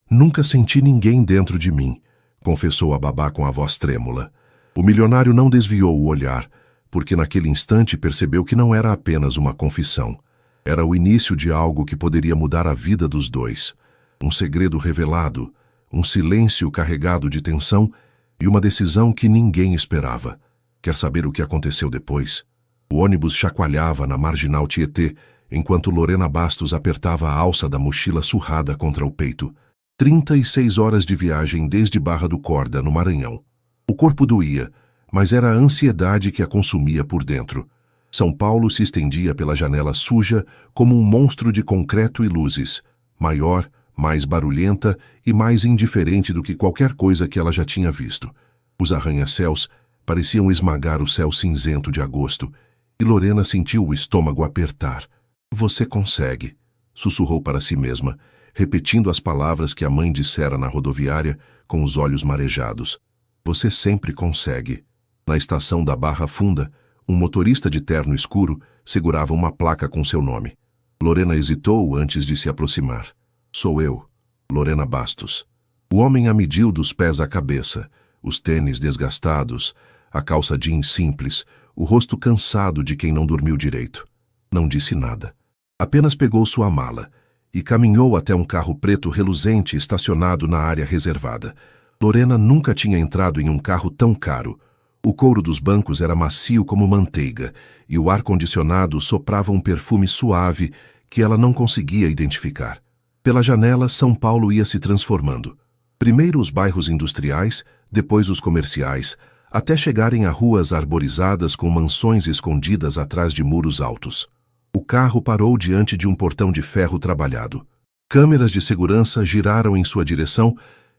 Nunca senti ninguém dentro de mim, confessou a babá com a voz trêmula. O milionário não desviou o olhar, porque naquele instante percebeu que não era apenas uma confissão. Era o início de algo que poderia mudar a vida dos dois. Um segredo revelado, um silêncio carregado de tensão e uma decisão que ninguém esperava. Quer saber o que aconteceu depois? O ônibus chacoalhava na marginal Tietê, enquanto Lorena Bastos apertava a alça da mochila surrada contra o peito. 36 horas de viagem desde Barra do Corda, no Maranhão. O corpo doía, mas era a ansiedade que a consumia por dentro. São Paulo se estendia pela janela suja como um monstro de concreto e luzes, maior, mais barulhenta e mais indiferente do que qualquer coisa que ela já tinha visto. Os arranha-céus pareciam esmagar o céu cinzento de agosto, e Lorena sentiu o estômago apertar. "Você consegue", sussurrou para si mesma, repetindo as palavras que a mãe dissera na rodoviária com os olhos marejados. "Você sempre consegue." Na estação da Barra Funda, um motorista de terno escuro segurava uma placa com seu nome. Lorena hesitou antes de se aproximar. "Sou eu, Lorena Bastos." O homem a mediu dos pés à cabeça, os tênis desgastados, a calça jeans simples, o rosto cansado de quem não dormiu direito. Não disse nada. Apenas pegou sua mala e caminhou até um carro preto reluzente estacionado na área reservada. Lorena nunca tinha entrado em um carro tão caro. O couro dos bancos era macio como manteiga e o ar-condicionado soprava um perfume suave que ela não conseguia identificar. Pela janela, São Paulo ia se transformando. Primeiro os bairros industriais, depois os comerciais, até chegarem a ruas arborizadas com mansões escondidas atrás de muros altos. O carro parou diante de um portão de ferro trabalhado. Câmeras de segurança giraram em sua direção,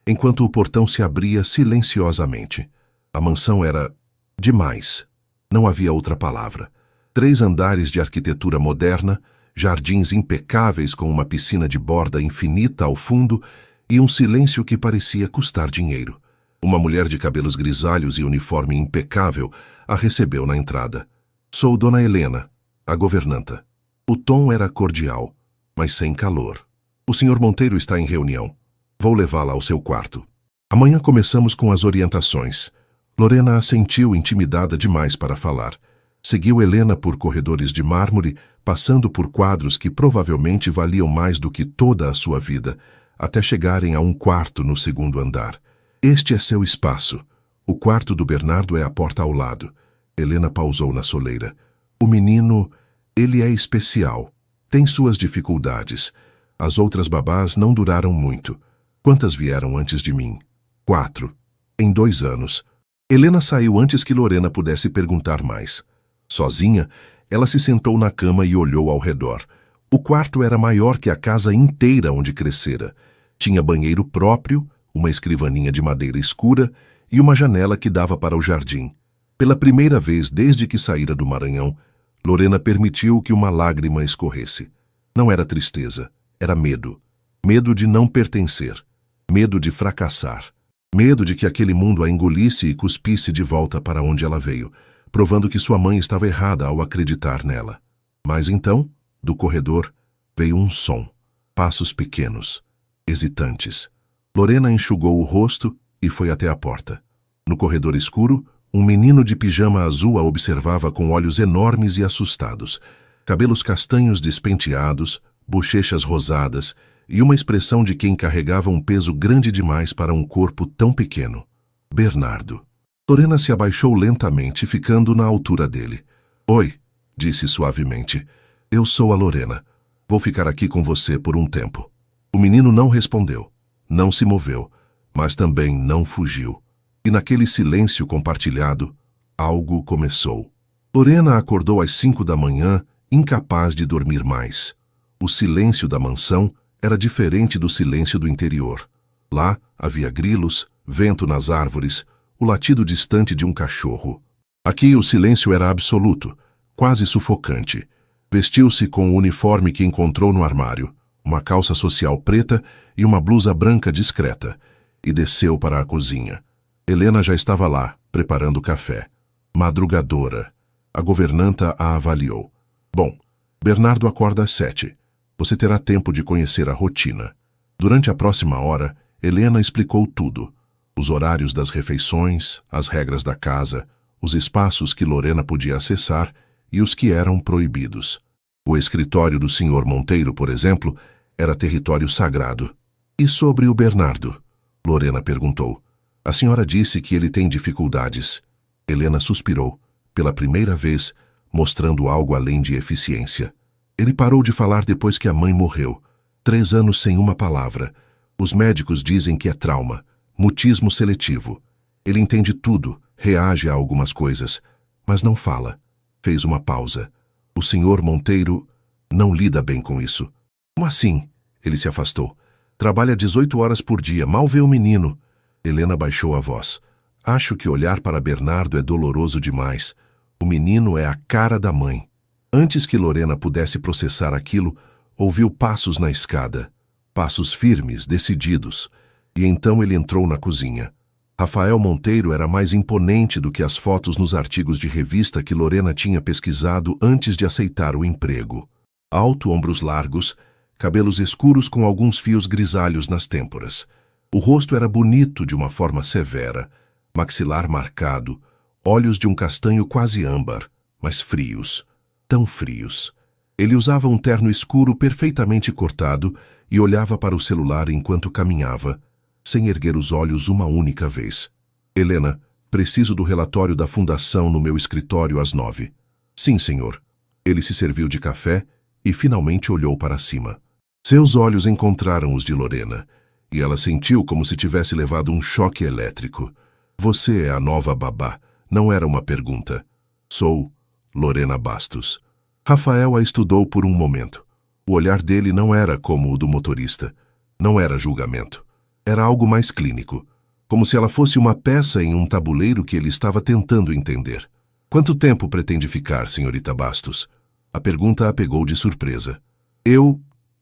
enquanto o portão se abria silenciosamente. A mansão era demais. Não havia outra palavra. 3 andares de arquitetura moderna, jardins impecáveis com uma piscina de borda infinita ao fundo e um silêncio que parecia custar dinheiro. Uma mulher de cabelos grisalhos e uniforme impecável a recebeu na entrada. "Sou Dona Helena, a governanta." O tom era cordial, mas sem calor. "O Sr. Monteiro está em reunião. Vou levá-la ao seu quarto. Amanhã começamos com as orientações." Lorena assentiu, intimidada demais para falar. Seguiu Helena por corredores de mármore, passando por quadros que provavelmente valiam mais do que toda a sua vida, até chegarem a um quarto no 2º andar. "Este é seu espaço. O quarto do Bernardo é a porta ao lado." Helena pausou na soleira. "O menino, ele é especial. Tem suas dificuldades. As outras babás não duraram muito. Quantas vieram antes de mim? 4. Em 2 anos. Helena saiu antes que Lorena pudesse perguntar mais. Sozinha, ela se sentou na cama e olhou ao redor. O quarto era maior que a casa inteira onde crescera. Tinha banheiro próprio, uma escrivaninha de madeira escura e uma janela que dava para o jardim. Pela primeira vez desde que saíra do Maranhão, Lorena permitiu que uma lágrima escorresse. Não era tristeza, era medo. Medo de não pertencer. Medo de fracassar. Medo de que aquele mundo a engolisse e cuspisse de volta para onde ela veio, provando que sua mãe estava errada ao acreditar nela. Mas então, do corredor, veio um som. Passos pequenos, hesitantes. Lorena enxugou o rosto e foi até a porta. No corredor escuro, um menino de pijama azul a observava com olhos enormes e assustados, cabelos castanhos despenteados, bochechas rosadas e uma expressão de quem carregava um peso grande demais para um corpo tão pequeno. Bernardo. Lorena se abaixou lentamente, ficando na altura dele. "Oi", disse suavemente. "Eu sou a Lorena. Vou ficar aqui com você por um tempo." O menino não respondeu, não se moveu, mas também não fugiu. E naquele silêncio compartilhado, algo começou. Lorena acordou às 5 da manhã, incapaz de dormir mais. O silêncio da mansão era diferente do silêncio do interior. Lá havia grilos, vento nas árvores, o latido distante de um cachorro. Aqui o silêncio era absoluto, quase sufocante. Vestiu-se com o uniforme que encontrou no armário, uma calça social preta e uma blusa branca discreta, e desceu para a cozinha. Helena já estava lá, preparando o café. Madrugadora. A governanta a avaliou. "Bom, Bernardo acorda às 7. Você terá tempo de conhecer a rotina." Durante a próxima hora, Helena explicou tudo. Os horários das refeições, as regras da casa, os espaços que Lorena podia acessar e os que eram proibidos. O escritório do Sr. Monteiro, por exemplo, era território sagrado. E sobre o Bernardo? Lorena perguntou. A senhora disse que ele tem dificuldades. Helena suspirou, pela primeira vez, mostrando algo além de eficiência. Ele parou de falar depois que a mãe morreu. 3 anos sem uma palavra. Os médicos dizem que é trauma, mutismo seletivo. Ele entende tudo, reage a algumas coisas, mas não fala. Fez uma pausa. O Sr. Monteiro não lida bem com isso. Como assim? Ele se afastou. Trabalha 18 horas por dia, mal vê o menino. Helena baixou a voz. Acho que olhar para Bernardo é doloroso demais. O menino é a cara da mãe. Antes que Lorena pudesse processar aquilo, ouviu passos na escada. Passos firmes, decididos. E então ele entrou na cozinha. Rafael Monteiro era mais imponente do que as fotos nos artigos de revista que Lorena tinha pesquisado antes de aceitar o emprego. Alto, ombros largos, cabelos escuros com alguns fios grisalhos nas têmporas. O rosto era bonito de uma forma severa, maxilar marcado, olhos de um castanho quase âmbar, mas frios, tão frios. Ele usava um terno escuro perfeitamente cortado e olhava para o celular enquanto caminhava, sem erguer os olhos uma única vez. Helena, preciso do relatório da fundação no meu escritório às 9. Sim, senhor. Ele se serviu de café e finalmente olhou para cima. Seus olhos encontraram os de Lorena, e ela sentiu como se tivesse levado um choque elétrico. Você é a nova babá, não era uma pergunta. Sou Lorena Bastos. Rafael a estudou por um momento. O olhar dele não era como o do motorista. Não era julgamento. Era algo mais clínico, como se ela fosse uma peça em um tabuleiro que ele estava tentando entender. Quanto tempo pretende ficar, senhorita Bastos? A pergunta a pegou de surpresa.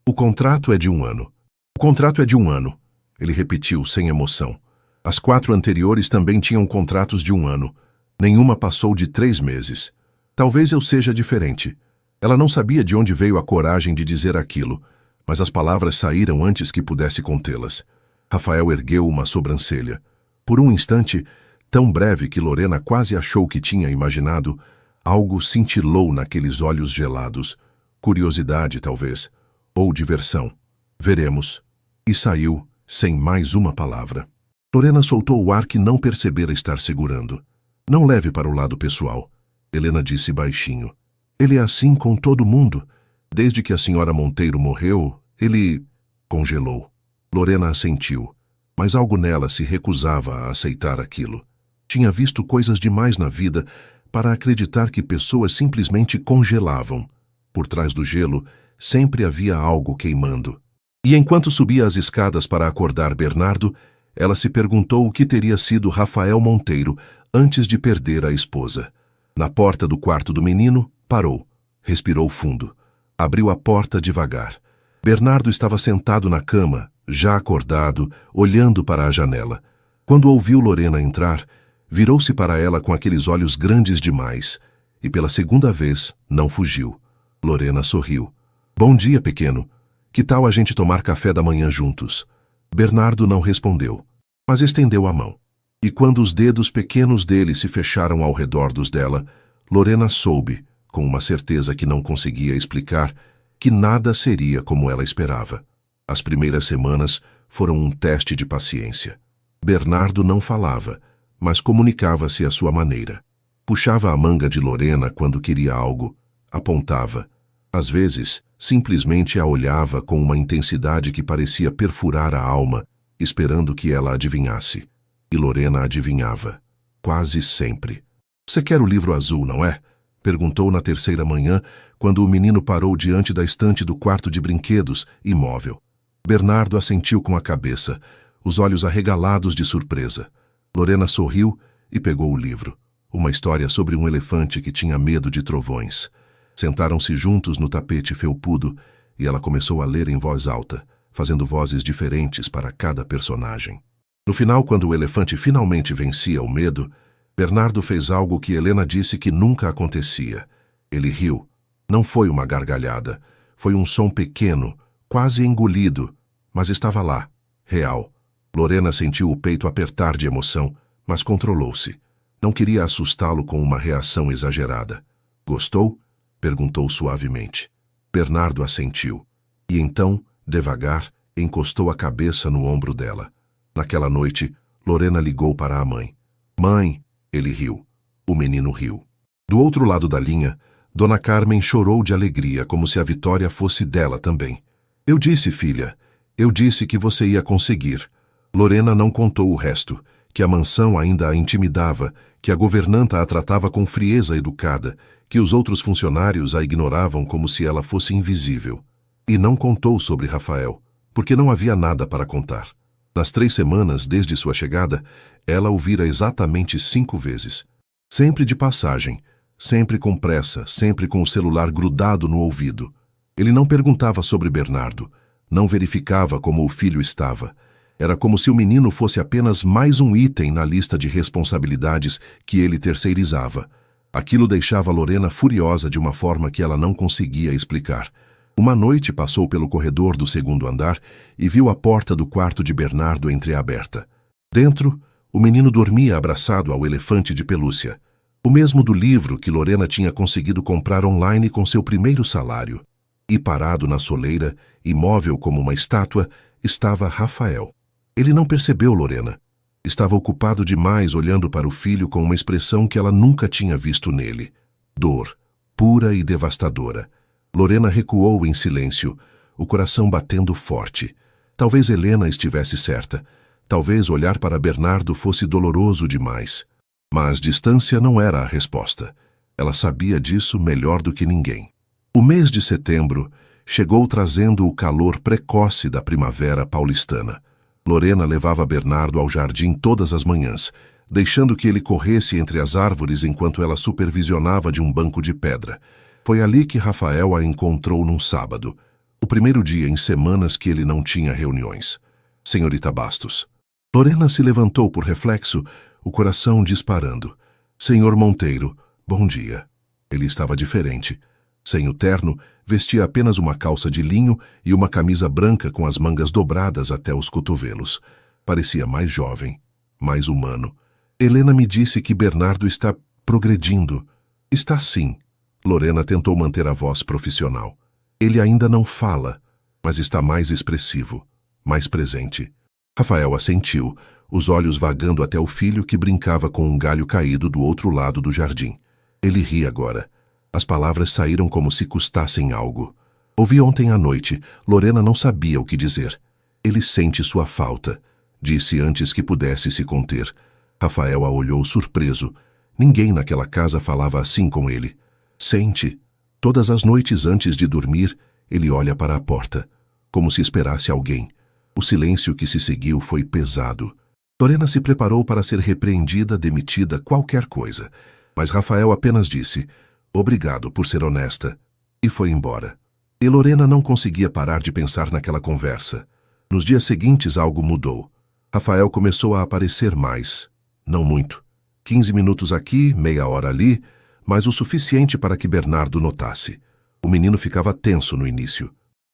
O contrato é de 1 ano. O contrato é de 1 ano, ele repetiu sem emoção. As 4 anteriores também tinham contratos de 1 ano. Nenhuma passou de 3 meses. Talvez eu seja diferente. Ela não sabia de onde veio a coragem de dizer aquilo, mas as palavras saíram antes que pudesse contê-las. Rafael ergueu uma sobrancelha. Por um instante, tão breve que Lorena quase achou que tinha imaginado, algo cintilou naqueles olhos gelados. Curiosidade, talvez. Ou diversão. Veremos. E saiu, sem mais uma palavra. Lorena soltou o ar que não percebera estar segurando. Não leve para o lado pessoal. Helena disse baixinho. Ele é assim com todo mundo. Desde que a senhora Monteiro morreu, ele congelou. Lorena assentiu, mas algo nela se recusava a aceitar aquilo. Tinha visto coisas demais na vida para acreditar que pessoas simplesmente congelavam. Por trás do gelo, sempre havia algo queimando. E enquanto subia as escadas para acordar Bernardo, ela se perguntou o que teria sido Rafael Monteiro antes de perder a esposa. Na porta do quarto do menino, parou, respirou fundo. Abriu a porta devagar. Bernardo estava sentado na cama, já acordado, olhando para a janela. Quando ouviu Lorena entrar, virou-se para ela com aqueles olhos grandes demais, e pela segunda vez não fugiu. Lorena sorriu. Bom dia, pequeno. Que tal a gente tomar café da manhã juntos? Bernardo não respondeu, mas estendeu a mão. E quando os dedos pequenos dele se fecharam ao redor dos dela, Lorena soube, com uma certeza que não conseguia explicar, que nada seria como ela esperava. As primeiras semanas foram um teste de paciência. Bernardo não falava, mas comunicava-se à sua maneira. Puxava a manga de Lorena quando queria algo, apontava. Às vezes, simplesmente a olhava com uma intensidade que parecia perfurar a alma, esperando que ela adivinhasse. E Lorena adivinhava. Quase sempre. Você quer o livro azul, não é? Perguntou na terceira manhã, quando o menino parou diante da estante do quarto de brinquedos, imóvel. Bernardo assentiu com a cabeça, os olhos arregalados de surpresa. Lorena sorriu e pegou o livro. Uma história sobre um elefante que tinha medo de trovões. Sentaram-se juntos no tapete felpudo e ela começou a ler em voz alta, fazendo vozes diferentes para cada personagem. No final, quando o elefante finalmente vencia o medo, Bernardo fez algo que Helena disse que nunca acontecia. Ele riu. Não foi uma gargalhada. Foi um som pequeno, quase engolido, mas estava lá, real. Lorena sentiu o peito apertar de emoção, mas controlou-se. Não queria assustá-lo com uma reação exagerada. Gostou? Perguntou suavemente. Bernardo assentiu. E então, devagar, encostou a cabeça no ombro dela. Naquela noite, Lorena ligou para a mãe. Mãe! Ele riu. O menino riu. Do outro lado da linha, Dona Carmen chorou de alegria, como se a vitória fosse dela também. Eu disse, filha. Eu disse que você ia conseguir. Lorena não contou o resto, que a mansão ainda a intimidava, que a governanta a tratava com frieza educada, que os outros funcionários a ignoravam como se ela fosse invisível. E não contou sobre Rafael, porque não havia nada para contar. Nas 3 semanas desde sua chegada, ela o vira exatamente 5 vezes. Sempre de passagem, sempre com pressa, sempre com o celular grudado no ouvido. Ele não perguntava sobre Bernardo, não verificava como o filho estava. Era como se o menino fosse apenas mais um item na lista de responsabilidades que ele terceirizava. Aquilo deixava Lorena furiosa de uma forma que ela não conseguia explicar. Uma noite passou pelo corredor do 2º andar e viu a porta do quarto de Bernardo entreaberta. Dentro, o menino dormia abraçado ao elefante de pelúcia, o mesmo do livro que Lorena tinha conseguido comprar online com seu primeiro salário. E parado na soleira, imóvel como uma estátua, estava Rafael. Ele não percebeu Lorena. Estava ocupado demais olhando para o filho com uma expressão que ela nunca tinha visto nele. Dor, pura e devastadora. Lorena recuou em silêncio, o coração batendo forte. Talvez Helena estivesse certa. Talvez olhar para Bernardo fosse doloroso demais. Mas distância não era a resposta. Ela sabia disso melhor do que ninguém. O mês de setembro chegou trazendo o calor precoce da primavera paulistana. Lorena levava Bernardo ao jardim todas as manhãs, deixando que ele corresse entre as árvores enquanto ela supervisionava de um banco de pedra. Foi ali que Rafael a encontrou num sábado, o primeiro dia em semanas que ele não tinha reuniões. Senhorita Bastos. Lorena se levantou por reflexo, o coração disparando. Senhor Monteiro, bom dia. Ele estava diferente. Sem o terno, vestia apenas uma calça de linho e uma camisa branca com as mangas dobradas até os cotovelos. Parecia mais jovem, mais humano. Helena me disse que Bernardo está progredindo. Está sim. Lorena tentou manter a voz profissional. Ele ainda não fala, mas está mais expressivo, mais presente. Rafael assentiu, os olhos vagando até o filho que brincava com um galho caído do outro lado do jardim. Ele ri agora. As palavras saíram como se custassem algo. Ouvi ontem à noite. Lorena não sabia o que dizer. Ele sente sua falta, disse antes que pudesse se conter. Rafael a olhou surpreso. Ninguém naquela casa falava assim com ele. Sente. Todas as noites antes de dormir, ele olha para a porta, como se esperasse alguém. O silêncio que se seguiu foi pesado. Lorena se preparou para ser repreendida, demitida, qualquer coisa. Mas Rafael apenas disse, obrigado por ser honesta, e foi embora. E Lorena não conseguia parar de pensar naquela conversa. Nos dias seguintes algo mudou. Rafael começou a aparecer mais. Não muito. 15 minutos aqui, meia hora ali, mas o suficiente para que Bernardo notasse. O menino ficava tenso no início.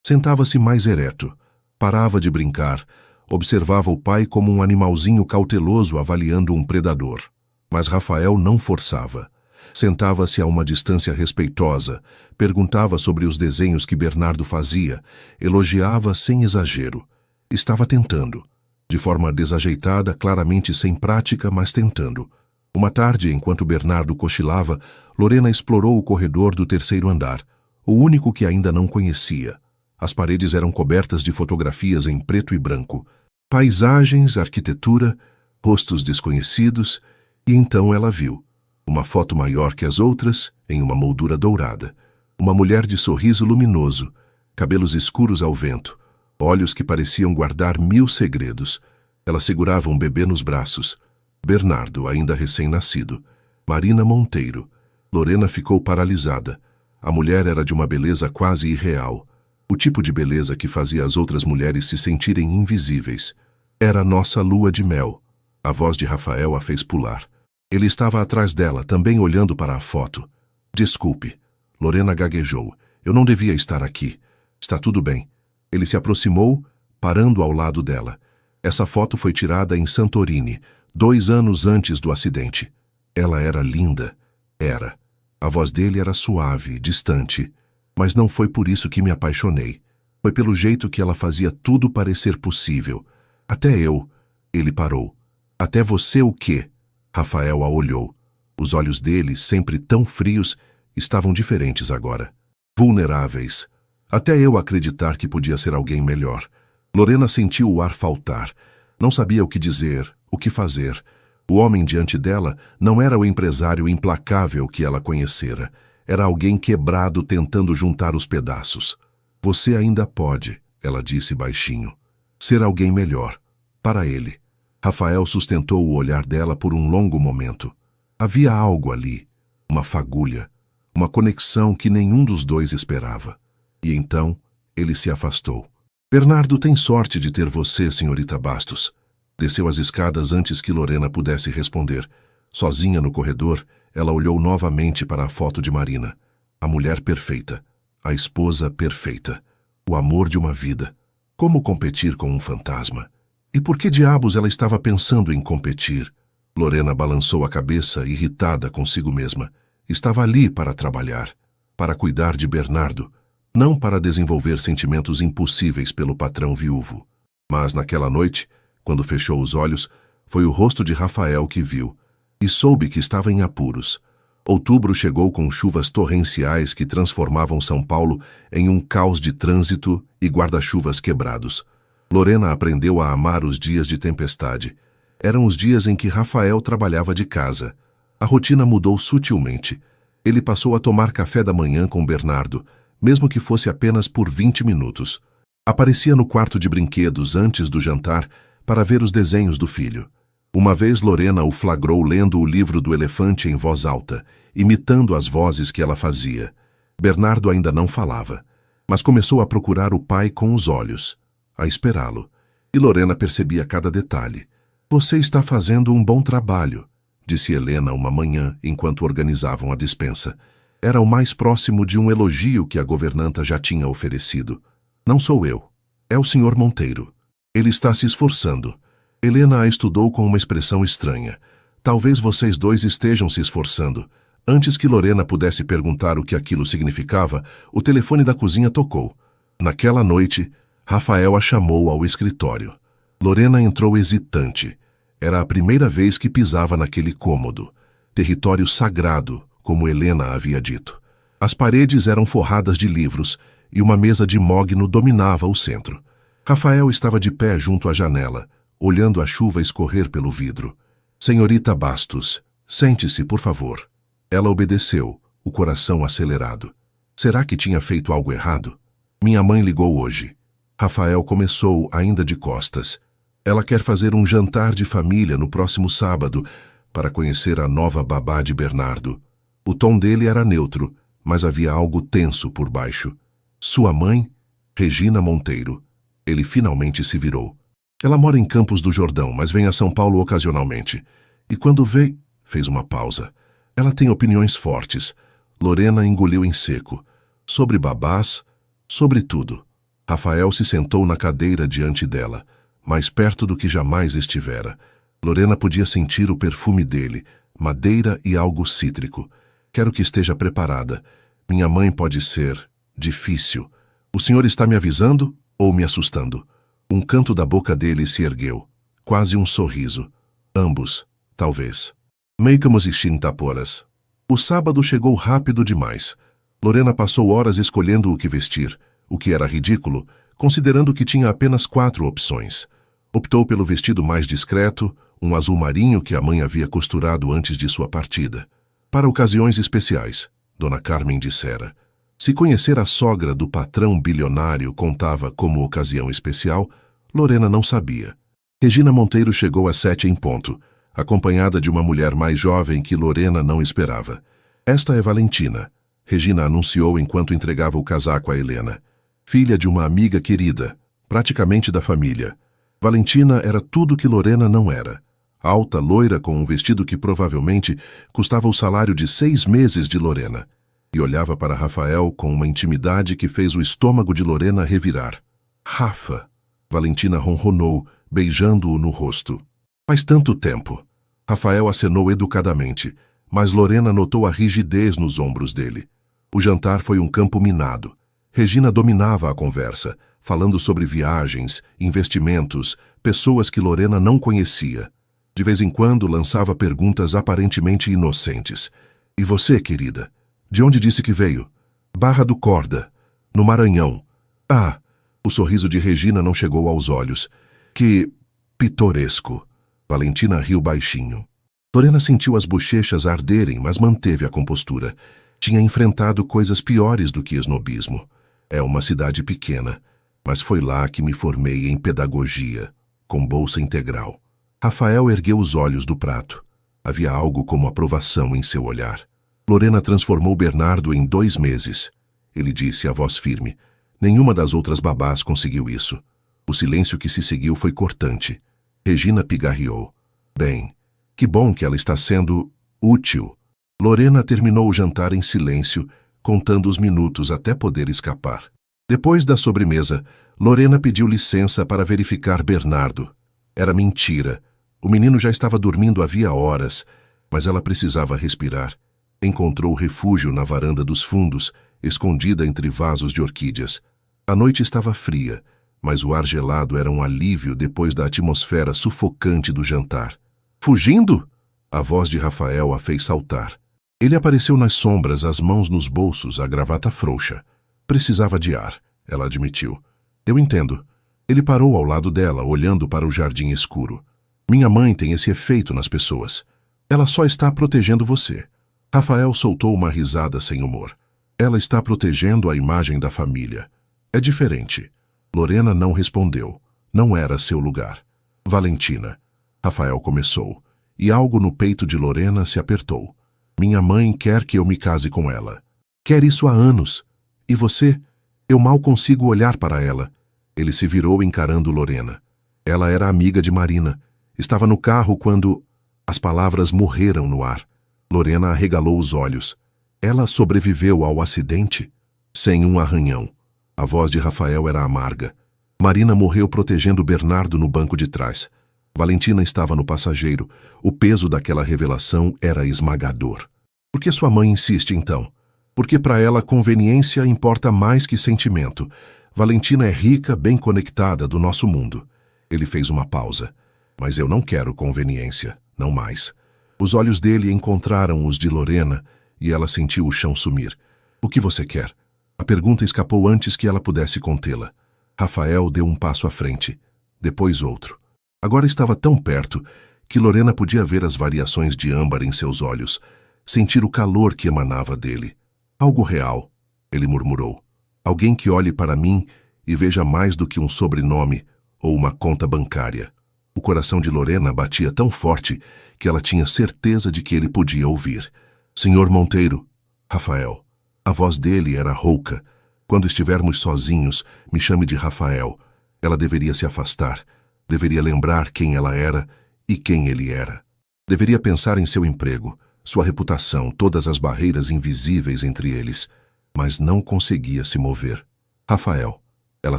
Sentava-se mais ereto. Parava de brincar. Observava o pai como um animalzinho cauteloso avaliando um predador. Mas Rafael não forçava. Sentava-se a uma distância respeitosa, perguntava sobre os desenhos que Bernardo fazia, elogiava sem exagero. Estava tentando. De forma desajeitada, claramente sem prática, mas tentando. Uma tarde, enquanto Bernardo cochilava, Lorena explorou o corredor do 3º andar, o único que ainda não conhecia. As paredes eram cobertas de fotografias em preto e branco. Paisagens, arquitetura, rostos desconhecidos, e então ela viu. Uma foto maior que as outras, em uma moldura dourada. Uma mulher de sorriso luminoso, cabelos escuros ao vento, olhos que pareciam guardar 1000 segredos. Ela segurava um bebê nos braços. Bernardo, ainda recém-nascido. Marina Monteiro. Lorena ficou paralisada. A mulher era de uma beleza quase irreal. O tipo de beleza que fazia as outras mulheres se sentirem invisíveis. Era nossa lua de mel. A voz de Rafael a fez pular. Ele estava atrás dela, também olhando para a foto. Desculpe. Lorena gaguejou. Eu não devia estar aqui. Está tudo bem. Ele se aproximou, parando ao lado dela. Essa foto foi tirada em Santorini, 2 anos antes do acidente. Ela era linda. Era. A voz dele era suave, distante. Mas não foi por isso que me apaixonei. Foi pelo jeito que ela fazia tudo parecer possível. Até eu. Ele parou. Até você o quê? Rafael a olhou. Os olhos dele, sempre tão frios, estavam diferentes agora. Vulneráveis. Até eu acreditar que podia ser alguém melhor. Lorena sentiu o ar faltar. Não sabia o que dizer, o que fazer. O homem diante dela não era o empresário implacável que ela conhecera. Era alguém quebrado tentando juntar os pedaços. Você ainda pode, ela disse baixinho, ser alguém melhor. Para ele. Rafael sustentou o olhar dela por um longo momento. Havia algo ali, uma fagulha, uma conexão que nenhum dos dois esperava. E então, ele se afastou. Bernardo tem sorte de ter você, senhorita Bastos. Desceu as escadas antes que Lorena pudesse responder. Sozinha no corredor, ela olhou novamente para a foto de Marina. A mulher perfeita. A esposa perfeita. O amor de uma vida. Como competir com um fantasma? E por que diabos ela estava pensando em competir? Lorena balançou a cabeça, irritada consigo mesma. Estava ali para trabalhar, para cuidar de Bernardo, não para desenvolver sentimentos impossíveis pelo patrão viúvo. Mas naquela noite, quando fechou os olhos, foi o rosto de Rafael que viu, e soube que estava em apuros. Outubro chegou com chuvas torrenciais que transformavam São Paulo em um caos de trânsito e guarda-chuvas quebrados. Lorena aprendeu a amar os dias de tempestade. Eram os dias em que Rafael trabalhava de casa. A rotina mudou sutilmente. Ele passou a tomar café da manhã com Bernardo, mesmo que fosse apenas por 20 minutos. Aparecia no quarto de brinquedos antes do jantar para ver os desenhos do filho. Uma vez Lorena o flagrou lendo o livro do elefante em voz alta, imitando as vozes que ela fazia. Bernardo ainda não falava, mas começou a procurar o pai com os olhos, a esperá-lo. E Lorena percebia cada detalhe. Você está fazendo um bom trabalho, disse Helena uma manhã enquanto organizavam a despensa. Era o mais próximo de um elogio que a governanta já tinha oferecido. Não sou eu. É o Sr. Monteiro. Ele está se esforçando. Helena a estudou com uma expressão estranha. Talvez vocês dois estejam se esforçando. Antes que Lorena pudesse perguntar o que aquilo significava, o telefone da cozinha tocou. Naquela noite, Rafael a chamou ao escritório. Lorena entrou hesitante. Era a primeira vez que pisava naquele cômodo. Território sagrado, como Helena havia dito. As paredes eram forradas de livros e uma mesa de mogno dominava o centro. Rafael estava de pé junto à janela, olhando a chuva escorrer pelo vidro. Senhorita Bastos, sente-se, por favor. Ela obedeceu, o coração acelerado. Será que tinha feito algo errado? Minha mãe ligou hoje. Rafael começou ainda de costas. Ela quer fazer um jantar de família no próximo sábado para conhecer a nova babá de Bernardo. O tom dele era neutro, mas havia algo tenso por baixo. Sua mãe? Regina Monteiro. Ele finalmente se virou. Ela mora em Campos do Jordão, mas vem a São Paulo ocasionalmente. E quando veio... Fez uma pausa. Ela tem opiniões fortes. Lorena engoliu em seco. Sobre babás, sobre tudo. Rafael se sentou na cadeira diante dela, mais perto do que jamais estivera. Lorena podia sentir o perfume dele, madeira e algo cítrico. Quero que esteja preparada. Minha mãe pode ser difícil. O senhor está me avisando ou me assustando? Um canto da boca dele se ergueu, quase um sorriso. Ambos, talvez. Meikamos taporas. O sábado chegou rápido demais. Lorena passou horas escolhendo o que vestir, o que era ridículo, considerando que tinha apenas 4 opções. Optou pelo vestido mais discreto, um azul marinho que a mãe havia costurado antes de sua partida. Para ocasiões especiais, Dona Carmen dissera. Se conhecer a sogra do patrão bilionário contava como ocasião especial, Lorena não sabia. Regina Monteiro chegou às 7 em ponto, acompanhada de uma mulher mais jovem que Lorena não esperava. Esta é Valentina, Regina anunciou enquanto entregava o casaco a Helena. Filha de uma amiga querida, praticamente da família. Valentina era tudo que Lorena não era. Alta, loira, com um vestido que provavelmente custava o salário de 6 meses de Lorena. E olhava para Rafael com uma intimidade que fez o estômago de Lorena revirar. Rafa. Valentina ronronou, beijando-o no rosto. Faz tanto tempo. Rafael acenou educadamente, mas Lorena notou a rigidez nos ombros dele. O jantar foi um campo minado. Regina dominava a conversa, falando sobre viagens, investimentos, pessoas que Lorena não conhecia. De vez em quando lançava perguntas aparentemente inocentes. E você, querida? De onde disse que veio? Barra do Corda, no Maranhão. Ah, o sorriso de Regina não chegou aos olhos. Que pitoresco. Valentina riu baixinho. Lorena sentiu as bochechas arderem, mas manteve a compostura. Tinha enfrentado coisas piores do que esnobismo. É uma cidade pequena, mas foi lá que me formei em pedagogia, com bolsa integral. Rafael ergueu os olhos do prato. Havia algo como aprovação em seu olhar. Lorena transformou Bernardo em 2 meses. Ele disse a voz firme. Nenhuma das outras babás conseguiu isso. O silêncio que se seguiu foi cortante. Regina pigarreou. Bem, que bom que ela está sendo útil. Lorena terminou o jantar em silêncio, contando os minutos até poder escapar. Depois da sobremesa, Lorena pediu licença para verificar Bernardo. Era mentira. O menino já estava dormindo havia horas, mas ela precisava respirar. Encontrou refúgio na varanda dos fundos, escondida entre vasos de orquídeas. A noite estava fria, mas o ar gelado era um alívio depois da atmosfera sufocante do jantar. Fugindo? A voz de Rafael a fez saltar. Ele apareceu nas sombras, as mãos nos bolsos, a gravata frouxa. Precisava de ar, ela admitiu. Eu entendo. Ele parou ao lado dela, olhando para o jardim escuro. Minha mãe tem esse efeito nas pessoas. Ela só está protegendo você. Rafael soltou uma risada sem humor. Ela está protegendo a imagem da família. É diferente. Lorena não respondeu. Não era seu lugar. Valentina. Rafael começou, e algo no peito de Lorena se apertou. Minha mãe quer que eu me case com ela. Quer isso há anos. E você? Eu mal consigo olhar para ela. Ele se virou encarando Lorena. Ela era amiga de Marina. Estava no carro quando... As palavras morreram no ar. Lorena arregalou os olhos. Ela sobreviveu ao acidente? Sem um arranhão. A voz de Rafael era amarga. Marina morreu protegendo Bernardo no banco de trás. Valentina estava no passageiro. O peso daquela revelação era esmagador. Por que sua mãe insiste, então? Porque para ela conveniência importa mais que sentimento. Valentina é rica, bem conectada do nosso mundo. Ele fez uma pausa. Mas eu não quero conveniência, não mais. Os olhos dele encontraram os de Lorena e ela sentiu o chão sumir. O que você quer? A pergunta escapou antes que ela pudesse contê-la. Rafael deu um passo à frente, depois outro. Agora estava tão perto que Lorena podia ver as variações de âmbar em seus olhos, sentir o calor que emanava dele. Algo real, ele murmurou. Alguém que olhe para mim e veja mais do que um sobrenome ou uma conta bancária. O coração de Lorena batia tão forte que ela tinha certeza de que ele podia ouvir. Senhor Monteiro, Rafael. A voz dele era rouca. Quando estivermos sozinhos, me chame de Rafael. Ela deveria se afastar. Deveria lembrar quem ela era e quem ele era. Deveria pensar em seu emprego, sua reputação, todas as barreiras invisíveis entre eles. Mas não conseguia se mover. Rafael, ela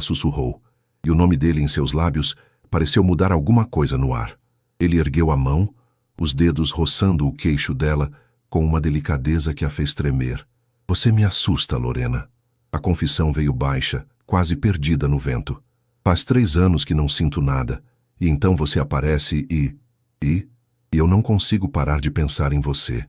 sussurrou, e o nome dele em seus lábios pareceu mudar alguma coisa no ar. Ele ergueu a mão, os dedos roçando o queixo dela, com uma delicadeza que a fez tremer. Você me assusta, Lorena. A confissão veio baixa, quase perdida no vento. Faz 3 anos que não sinto nada, e então você aparece e eu não consigo parar de pensar em você.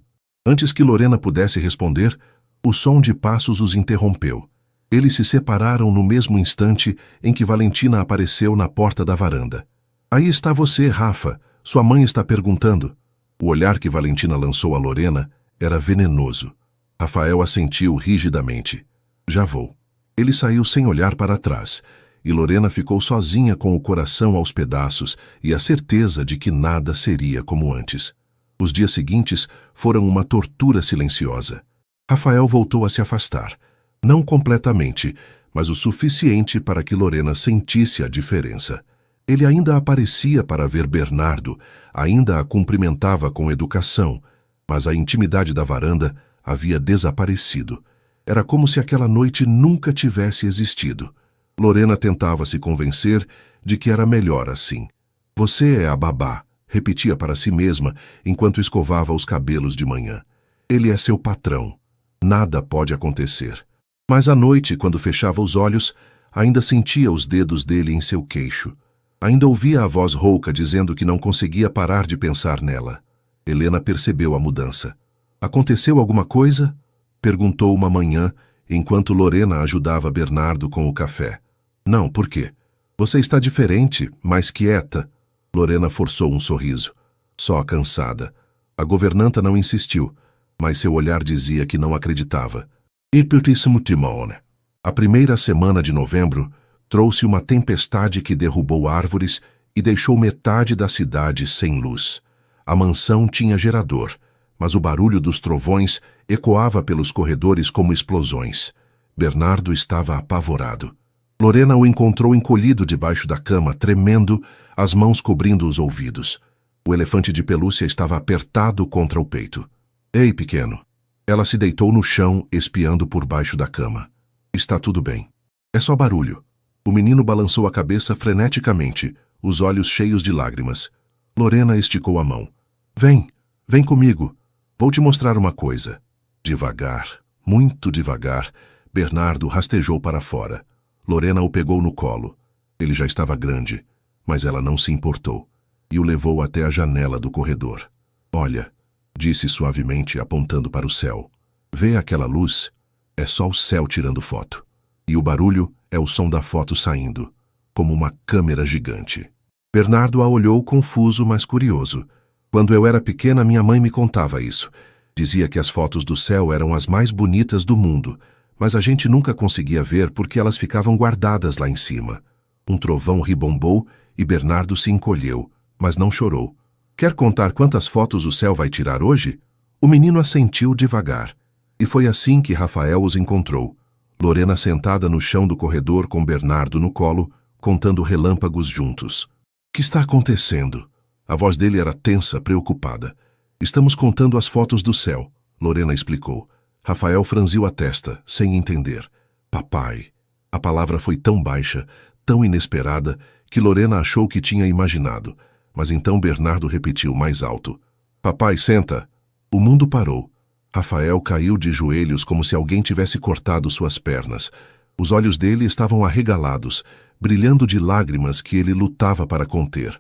Antes que Lorena pudesse responder, o som de passos os interrompeu. Eles se separaram no mesmo instante em que Valentina apareceu na porta da varanda. Aí está você, Rafa. Sua mãe está perguntando. O olhar que Valentina lançou a Lorena era venenoso. Rafael assentiu rigidamente. Já vou. Ele saiu sem olhar para trás, e Lorena ficou sozinha com o coração aos pedaços e a certeza de que nada seria como antes. Os dias seguintes foram uma tortura silenciosa. Rafael voltou a se afastar. Não completamente, mas o suficiente para que Lorena sentisse a diferença. Ele ainda aparecia para ver Bernardo, ainda a cumprimentava com educação, mas a intimidade da varanda havia desaparecido. Era como se aquela noite nunca tivesse existido. Lorena tentava se convencer de que era melhor assim. Você é a babá, repetia para si mesma enquanto escovava os cabelos de manhã. Ele é seu patrão. Nada pode acontecer. Mas à noite, quando fechava os olhos, ainda sentia os dedos dele em seu queixo. Ainda ouvia a voz rouca dizendo que não conseguia parar de pensar nela. Helena percebeu a mudança. Aconteceu alguma coisa? Perguntou uma manhã, enquanto Lorena ajudava Bernardo com o café. Não, por quê? Você está diferente, mais quieta. Lorena forçou um sorriso. Só cansada. A governanta não insistiu, mas seu olhar dizia que não acreditava. Iputíssimo timone. A primeira semana de novembro trouxe uma tempestade que derrubou árvores e deixou metade da cidade sem luz. A mansão tinha gerador, mas o barulho dos trovões ecoava pelos corredores como explosões. Bernardo estava apavorado. Lorena o encontrou encolhido debaixo da cama, tremendo, as mãos cobrindo os ouvidos. O elefante de pelúcia estava apertado contra o peito. Ei, pequeno. Ela se deitou no chão, espiando por baixo da cama. Está tudo bem. É só barulho. O menino balançou a cabeça freneticamente, os olhos cheios de lágrimas. Lorena esticou a mão. Vem comigo. Vou te mostrar uma coisa. Devagar, muito devagar, Bernardo rastejou para fora. Lorena o pegou no colo. Ele já estava grande, mas ela não se importou e o levou até a janela do corredor. Olha, disse suavemente, apontando para o céu. Vê aquela luz? É só o céu tirando foto. E o barulho é o som da foto saindo, como uma câmera gigante. Bernardo a olhou confuso, mas curioso. Quando eu era pequena, minha mãe me contava isso. Dizia que as fotos do céu eram as mais bonitas do mundo, mas a gente nunca conseguia ver porque elas ficavam guardadas lá em cima. Um trovão ribombou e Bernardo se encolheu, mas não chorou. Quer contar quantas fotos o céu vai tirar hoje? O menino assentiu devagar. E foi assim que Rafael os encontrou. Lorena sentada no chão do corredor com Bernardo no colo, contando relâmpagos juntos. O que está acontecendo? A voz dele era tensa, preocupada. Estamos contando as fotos do céu, Lorena explicou. Rafael franziu a testa, sem entender. Papai. A palavra foi tão baixa, tão inesperada, que Lorena achou que tinha imaginado. Mas então Bernardo repetiu mais alto. Papai, senta. O mundo parou. Rafael caiu de joelhos como se alguém tivesse cortado suas pernas. Os olhos dele estavam arregalados, brilhando de lágrimas que ele lutava para conter.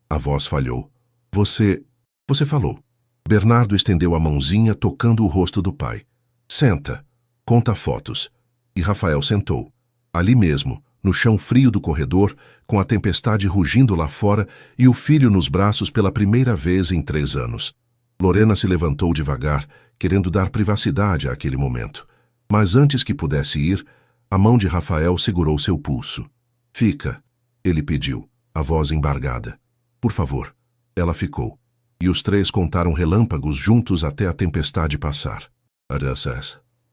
A voz falhou. Você falou. Bernardo estendeu a mãozinha, tocando o rosto do pai. Senta. Conta fotos. E Rafael sentou. Ali mesmo, no chão frio do corredor, com a tempestade rugindo lá fora e o filho nos braços pela primeira vez em 3 anos. Lorena se levantou devagar, querendo dar privacidade àquele momento. Mas antes que pudesse ir, a mão de Rafael segurou seu pulso. Fica, ele pediu, a voz embargada. Por favor. Ela ficou. E os 3 contaram relâmpagos juntos até a tempestade passar.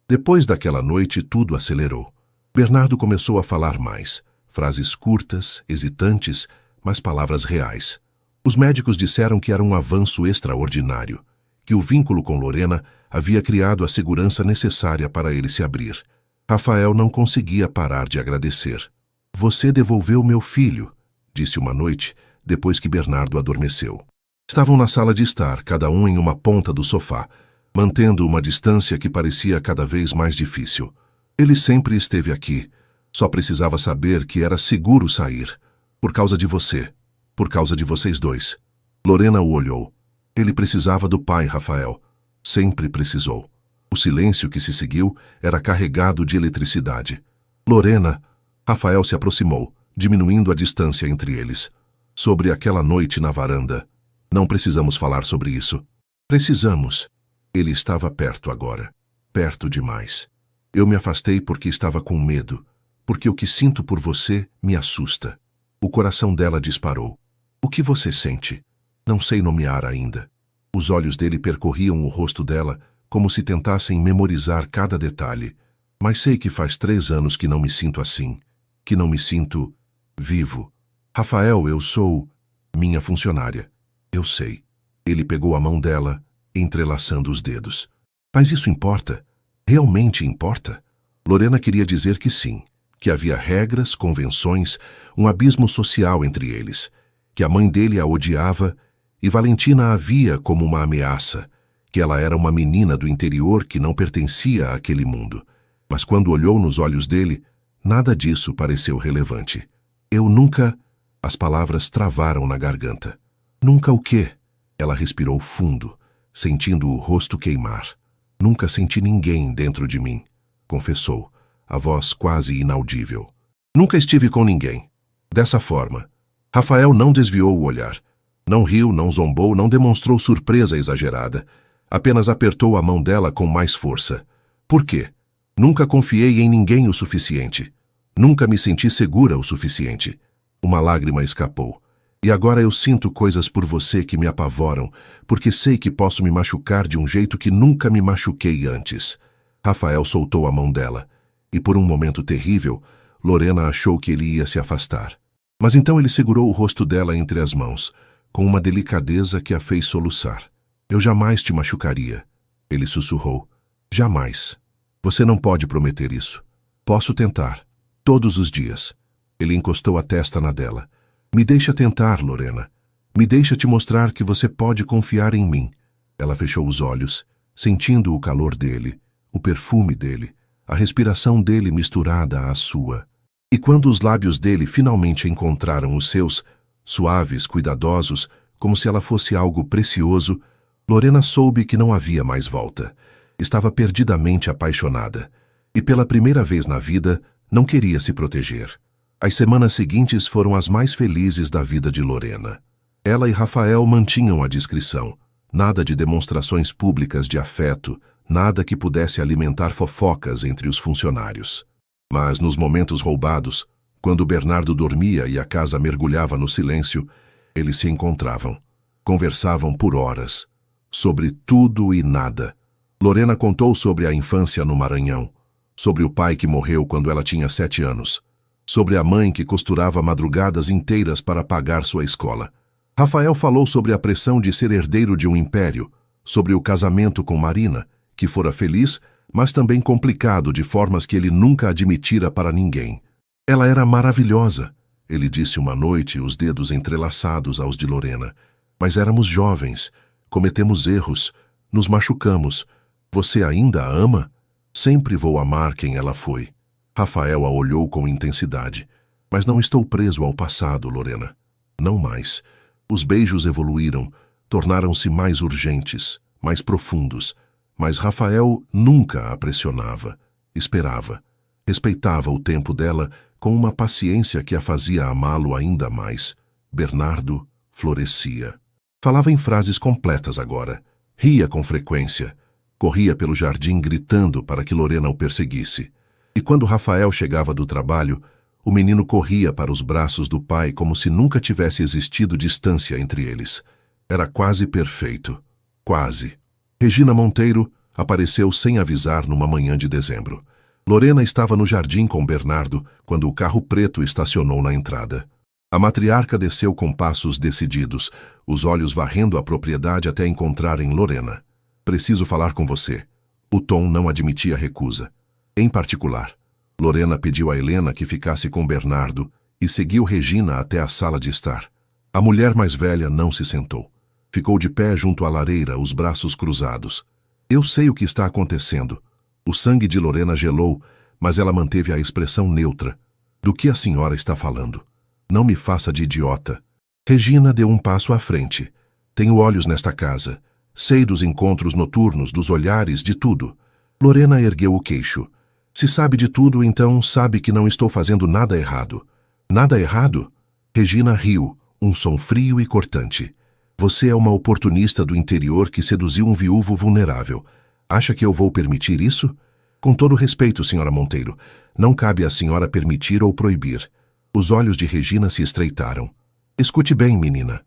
Depois daquela noite, tudo acelerou. Bernardo começou a falar mais. Frases curtas, hesitantes, mas palavras reais. Os médicos disseram que era um avanço extraordinário, que o vínculo com Lorena havia criado a segurança necessária para ele se abrir. Rafael não conseguia parar de agradecer. Você devolveu meu filho, disse uma noite, depois que Bernardo adormeceu. Estavam na sala de estar, cada um em uma ponta do sofá, mantendo uma distância que parecia cada vez mais difícil. Ele sempre esteve aqui, só precisava saber que era seguro sair, por causa de você. Por causa de vocês 2. Lorena o olhou. Ele precisava do pai, Rafael. Sempre precisou. O silêncio que se seguiu era carregado de eletricidade. Lorena. Rafael se aproximou, diminuindo a distância entre eles. Sobre aquela noite na varanda. Não precisamos falar sobre isso. Precisamos. Ele estava perto agora. Perto demais. Eu me afastei porque estava com medo. Porque o que sinto por você me assusta. O coração dela disparou. O que você sente? Não sei nomear ainda. Os olhos dele percorriam o rosto dela como se tentassem memorizar cada detalhe. Mas sei que faz 3 anos que não me sinto assim. Que não me sinto vivo. Rafael, eu sou minha funcionária. Eu sei. Ele pegou a mão dela, entrelaçando os dedos. Mas isso importa? Realmente importa? Lorena queria dizer que sim, que havia regras, convenções, um abismo social entre eles, que a mãe dele a odiava e Valentina a via como uma ameaça, que ela era uma menina do interior que não pertencia àquele mundo. Mas quando olhou nos olhos dele, nada disso pareceu relevante. Eu nunca... As palavras travaram na garganta. Nunca o quê? Ela respirou fundo, sentindo o rosto queimar. Nunca senti ninguém dentro de mim, confessou, a voz quase inaudível. Nunca estive com ninguém. Dessa forma. Rafael não desviou o olhar. Não riu, não zombou, não demonstrou surpresa exagerada. Apenas apertou a mão dela com mais força. Por quê? Nunca confiei em ninguém o suficiente. Nunca me senti segura o suficiente. Uma lágrima escapou. E agora eu sinto coisas por você que me apavoram, porque sei que posso me machucar de um jeito que nunca me machuquei antes. Rafael soltou a mão dela, e por um momento terrível, Lorena achou que ele ia se afastar. Mas então ele segurou o rosto dela entre as mãos, com uma delicadeza que a fez soluçar. Eu jamais te machucaria, ele sussurrou. Jamais. Você não pode prometer isso. Posso tentar. Todos os dias. Ele encostou a testa na dela. Me deixa tentar, Lorena. Me deixa te mostrar que você pode confiar em mim. Ela fechou os olhos, sentindo o calor dele, o perfume dele, a respiração dele misturada à sua. E quando os lábios dele finalmente encontraram os seus, suaves, cuidadosos, como se ela fosse algo precioso, Lorena soube que não havia mais volta. Estava perdidamente apaixonada. E pela primeira vez na vida, não queria se proteger. As semanas seguintes foram as mais felizes da vida de Lorena. Ela e Rafael mantinham a discrição. Nada de demonstrações públicas de afeto, nada que pudesse alimentar fofocas entre os funcionários. Mas nos momentos roubados, quando Bernardo dormia e a casa mergulhava no silêncio, eles se encontravam. Conversavam por horas. Sobre tudo e nada. Lorena contou sobre a infância no Maranhão. Sobre o pai que morreu quando ela tinha 7 anos. Sobre a mãe que costurava madrugadas inteiras para pagar sua escola. Rafael falou sobre a pressão de ser herdeiro de um império, sobre o casamento com Marina, que fora feliz, mas também complicado de formas que ele nunca admitira para ninguém. Ela era maravilhosa, ele disse uma noite, os dedos entrelaçados aos de Lorena. Mas éramos jovens, cometemos erros, nos machucamos. Você ainda a ama? Sempre vou amar quem ela foi. Rafael a olhou com intensidade. Mas não estou preso ao passado, Lorena. Não mais. Os beijos evoluíram, tornaram-se mais urgentes, mais profundos. Mas Rafael nunca a pressionava. Esperava. Respeitava o tempo dela com uma paciência que a fazia amá-lo ainda mais. Bernardo florescia. Falava em frases completas agora. Ria com frequência. Corria pelo jardim gritando para que Lorena o perseguisse. E quando Rafael chegava do trabalho, o menino corria para os braços do pai como se nunca tivesse existido distância entre eles. Era quase perfeito. Quase. Regina Monteiro apareceu sem avisar numa manhã de dezembro. Lorena estava no jardim com Bernardo quando o carro preto estacionou na entrada. A matriarca desceu com passos decididos, os olhos varrendo a propriedade até encontrarem Lorena. Preciso falar com você. O tom não admitia recusa. Em particular, Lorena pediu a Helena que ficasse com Bernardo e seguiu Regina até a sala de estar. A mulher mais velha não se sentou. Ficou de pé junto à lareira, os braços cruzados. Eu sei o que está acontecendo. O sangue de Lorena gelou, mas ela manteve a expressão neutra. Do que a senhora está falando? Não me faça de idiota. Regina deu um passo à frente. Tenho olhos nesta casa. Sei dos encontros noturnos, dos olhares, de tudo. Lorena ergueu o queixo. Se sabe de tudo, então sabe que não estou fazendo nada errado. Nada errado? Regina riu, um som frio e cortante. Você é uma oportunista do interior que seduziu um viúvo vulnerável. Acha que eu vou permitir isso? Com todo respeito, senhora Monteiro, não cabe à senhora permitir ou proibir. Os olhos de Regina se estreitaram. Escute bem, menina.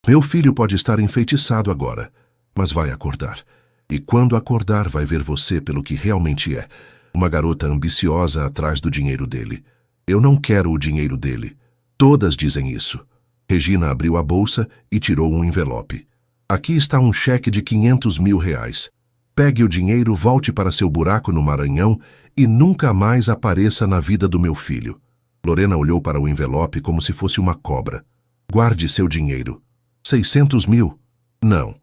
Meu filho pode estar enfeitiçado agora, mas vai acordar. E quando acordar, vai ver você pelo que realmente é. Uma garota ambiciosa atrás do dinheiro dele. Eu não quero o dinheiro dele. Todas dizem isso. Regina abriu a bolsa e tirou um envelope. Aqui está um cheque de R$500 mil. Pegue o dinheiro, volte para seu buraco no Maranhão E nunca mais apareça na vida do meu filho. Lorena olhou para o envelope como se fosse uma cobra. Guarde seu dinheiro. 600 mil? Não.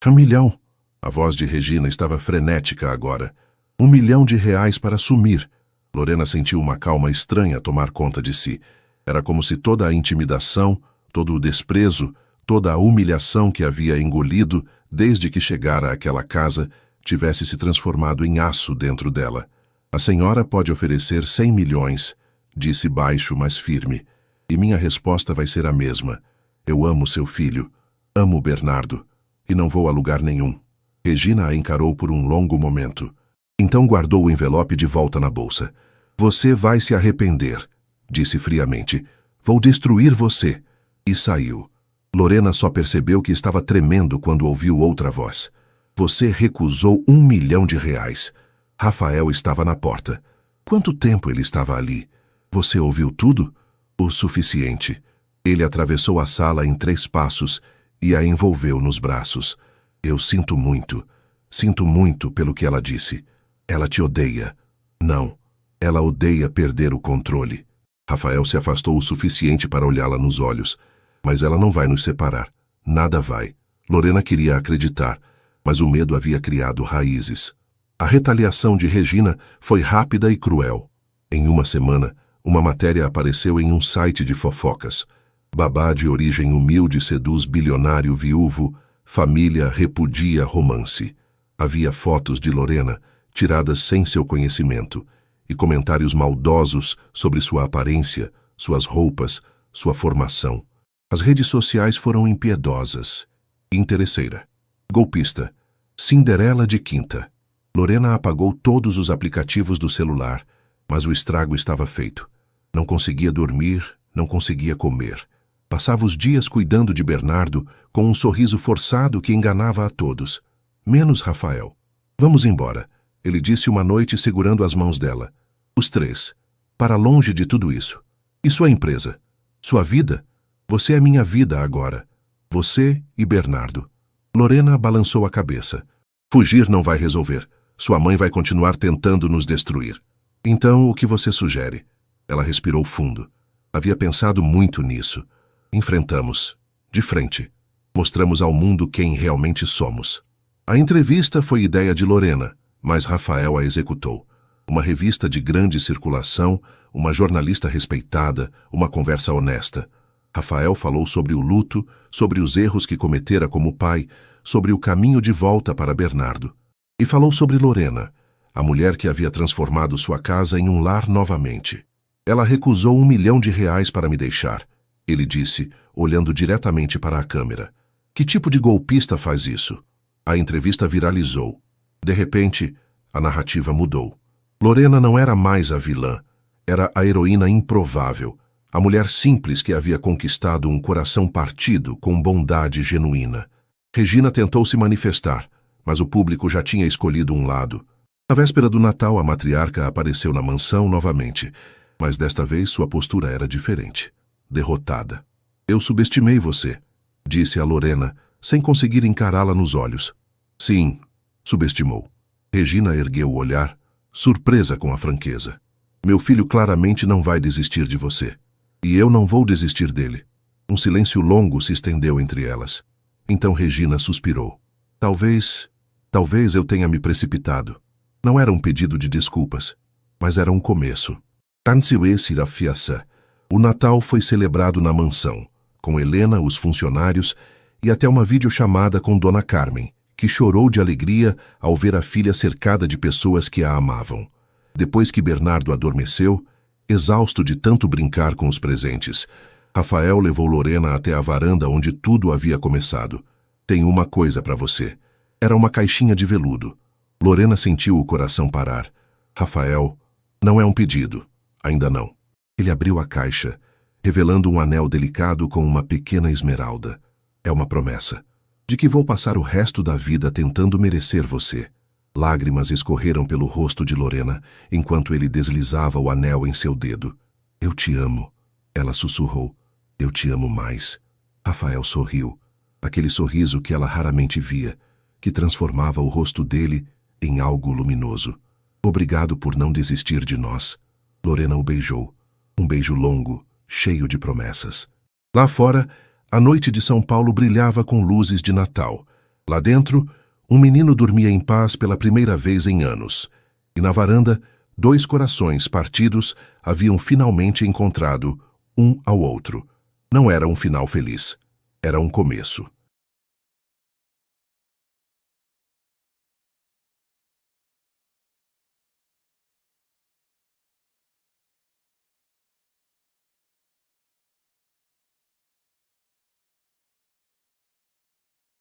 1 milhão. A voz de Regina estava frenética agora. 1 milhão de reais para sumir. Lorena sentiu uma calma estranha tomar conta de si. Era como se toda a intimidação, todo o desprezo, toda a humilhação que havia engolido desde que chegara àquela casa tivesse se transformado em aço dentro dela. A senhora pode oferecer 100 milhões, disse baixo, mas firme. E minha resposta vai ser a mesma. Eu amo seu filho, amo Bernardo, e não vou a lugar nenhum. Regina a encarou por um longo momento. Então guardou o envelope de volta na bolsa. Você vai se arrepender, disse friamente. Vou destruir você. E saiu. Lorena só percebeu que estava tremendo quando ouviu outra voz. Você recusou 1 milhão de reais. Rafael estava na porta. Quanto tempo ele estava ali? Você ouviu tudo? O suficiente. Ele atravessou a sala em 3 passos e a envolveu nos braços. Eu sinto muito pelo que ela disse. Ela te odeia. Não, ela odeia perder o controle. Rafael se afastou o suficiente para olhá-la nos olhos. Mas ela não vai nos separar. Nada vai. Lorena queria acreditar, mas o medo havia criado raízes. A retaliação de Regina foi rápida e cruel. Em uma semana, uma matéria apareceu em um site de fofocas. Babá de origem humilde seduz bilionário viúvo, família repudia romance. Havia fotos de Lorena, tiradas sem seu conhecimento, e comentários maldosos sobre sua aparência, suas roupas, sua formação. As redes sociais foram impiedosas. Interesseira. Golpista. Cinderela de quinta. Lorena apagou todos os aplicativos do celular, mas o estrago estava feito. Não conseguia dormir, não conseguia comer. Passava os dias cuidando de Bernardo com um sorriso forçado que enganava a todos. Menos Rafael. Vamos embora, ele disse uma noite segurando as mãos dela. Os 3. Para longe de tudo isso. E sua empresa? Sua vida? Você é minha vida agora. Você e Bernardo. Lorena balançou a cabeça. Fugir não vai resolver. Sua mãe vai continuar tentando nos destruir. Então, o que você sugere? Ela respirou fundo. Havia pensado muito nisso. Enfrentamos. De frente. Mostramos ao mundo quem realmente somos. A entrevista foi ideia de Lorena, mas Rafael a executou. Uma revista de grande circulação, uma jornalista respeitada, uma conversa honesta. Rafael falou sobre o luto, sobre os erros que cometera como pai, sobre o caminho de volta para Bernardo. E falou sobre Lorena, a mulher que havia transformado sua casa em um lar novamente. Ela recusou 1 milhão de reais para me deixar, ele disse, olhando diretamente para a câmera. Que tipo de golpista faz isso? A entrevista viralizou. De repente, a narrativa mudou. Lorena não era mais a vilã, era a heroína improvável, a mulher simples que havia conquistado um coração partido com bondade genuína. Regina tentou se manifestar, mas o público já tinha escolhido um lado. Na véspera do Natal, a matriarca apareceu na mansão novamente, mas desta vez sua postura era diferente. Derrotada. Eu subestimei você, disse a Lorena, sem conseguir encará-la nos olhos. Sim, subestimou. Regina ergueu o olhar, surpresa com a franqueza. Meu filho claramente não vai desistir de você. E eu não vou desistir dele. Um silêncio longo se estendeu entre elas. Então Regina suspirou. Talvez eu tenha me precipitado. Não era um pedido de desculpas, mas era um começo. O Natal foi celebrado na mansão, com Helena, os funcionários e até uma videochamada com Dona Carmen, que chorou de alegria ao ver a filha cercada de pessoas que a amavam. Depois que Bernardo adormeceu, exausto de tanto brincar com os presentes, Rafael levou Lorena até a varanda onde tudo havia começado. Tenho uma coisa para você. Era uma caixinha de veludo. Lorena sentiu o coração parar. Rafael, não é um pedido. Ainda não. Ele abriu a caixa, revelando um anel delicado com uma pequena esmeralda. É uma promessa, de que vou passar o resto da vida tentando merecer você. Lágrimas escorreram pelo rosto de Lorena, enquanto ele deslizava o anel em seu dedo. Eu te amo, ela sussurrou. Eu te amo mais. Rafael sorriu, aquele sorriso que ela raramente via, que transformava o rosto dele em algo luminoso. Obrigado por não desistir de nós. Lorena o beijou. Um beijo longo, cheio de promessas. Lá fora, a noite de São Paulo brilhava com luzes de Natal. Lá dentro, um menino dormia em paz pela primeira vez em anos. E na varanda, dois corações partidos haviam finalmente encontrado um ao outro. Não era um final feliz. Era um começo.